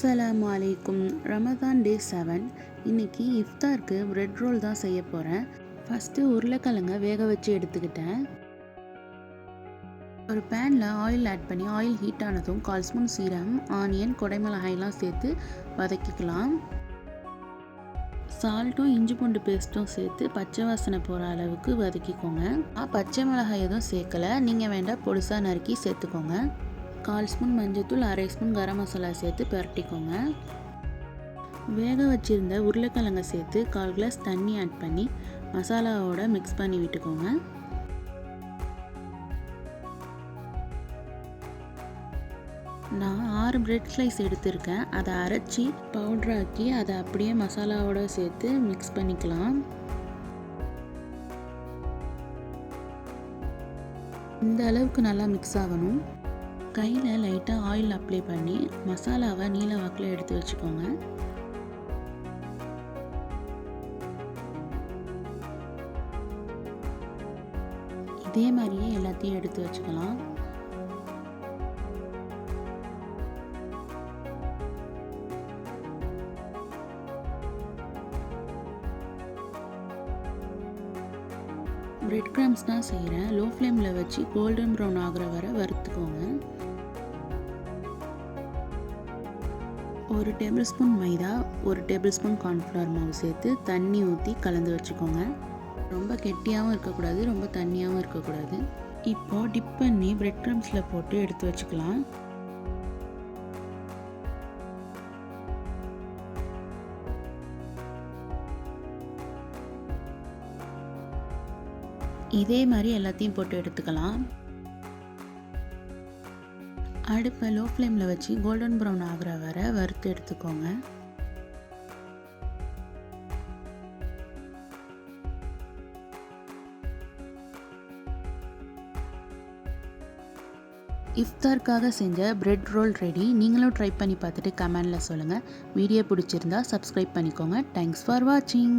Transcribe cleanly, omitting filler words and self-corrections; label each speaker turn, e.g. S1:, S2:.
S1: அஸ்ஸலாமு அலைக்கும். ரமதான் டே 7. இன்றைக்கி இஃப்தாருக்கு பிரெட் ரோல் தான் செய்ய போகிறேன். ஃபஸ்ட்டு உருளைக்கிழங்க வேக வச்சு எடுத்துக்கிட்டேன். ஒரு பேனில் ஆயில் ஆட் பண்ணி ஆயில் ஹீட் ஆனதும் 1/4 ஸ்பூன் சீரகம், ஆனியன், கொடைமிளகாயெல்லாம் சேர்த்து வதக்கிக்கலாம். சால்ட்டும் இஞ்சி பூண்டு பேஸ்ட்டும் சேர்த்து பச்சை வாசனை போகிற அளவுக்கு வதக்கிக்கோங்க. பச்சை மிளகாய் எதுவும் சேர்க்கலை, நீங்கள் வேண்டாம் பொடிசாக நறுக்கி சேர்த்துக்கோங்க. 1/4 ஸ்பூன் மஞ்சள்தூள், 1/2 ஸ்பூன் கரம் மசாலா சேர்த்து பரட்டிக்கோங்க. வேக வச்சுருந்த உருளைக்கிழங்க சேர்த்து 1/4 கிளாஸ் தண்ணி ஆட் பண்ணி மசாலாவோட மிக்ஸ் பண்ணி விட்டுக்கோங்க. நான் 6 பிரெட் ஸ்லைஸ் எடுத்திருக்கேன். அதை அரைச்சி பவுட்ராக்கி அதை அப்படியே மசாலாவோட சேர்த்து மிக்ஸ் பண்ணிக்கலாம். இந்த அளவுக்கு நல்லா மிக்ஸ் ஆகணும். கையில் லைட்டாக ஆயில் அப்ளை பண்ணி மசாலாவை நீல வாக்கில் எடுத்து வச்சுக்கோங்க. இதே மாதிரியே எல்லாத்தையும் எடுத்து வச்சுக்கலாம். பிரெட் கிரம்ஸ் தான் செய்கிறேன். லோ ஃப்ளேமில் வச்சு கோல்டன் ப்ரௌன் ஆகிற வரை வறுத்துக்கோங்க. 1 டேபிள் ஸ்பூன் மைதா, 1 டேபிள் ஸ்பூன் கார்ன்ஃப்ளவர் மாவு சேர்த்து தண்ணி ஊற்றி கலந்து வச்சுக்கோங்க. ரொம்ப கெட்டியாகவும் இருக்கக்கூடாது, ரொம்ப தண்ணியாகவும் இருக்கக்கூடாது. இப்போது டிப் பண்ணி பிரெட் கிரம்ஸில் போட்டு எடுத்து வச்சுக்கலாம். இதே மாதிரி எல்லாத்தையும் போட்டு எடுத்துக்கலாம். அடுப்பை லோ ஃப்ளேமில் வச்சு கோல்டன் ப்ரௌன் ஆகிற வரை வறுத்து எடுத்துக்கோங்க. இஃப்தாருக்காக செஞ்ச பிரெட் ரோல் ரெடி. நீங்களும் ட்ரை பண்ணி பார்த்துட்டு கமெண்டில் சொல்லுங்கள். வீடியோ பிடிச்சிருந்தா சப்ஸ்கிரைப் பண்ணிக்கோங்க. தேங்க்ஸ் ஃபார் வாட்சிங்.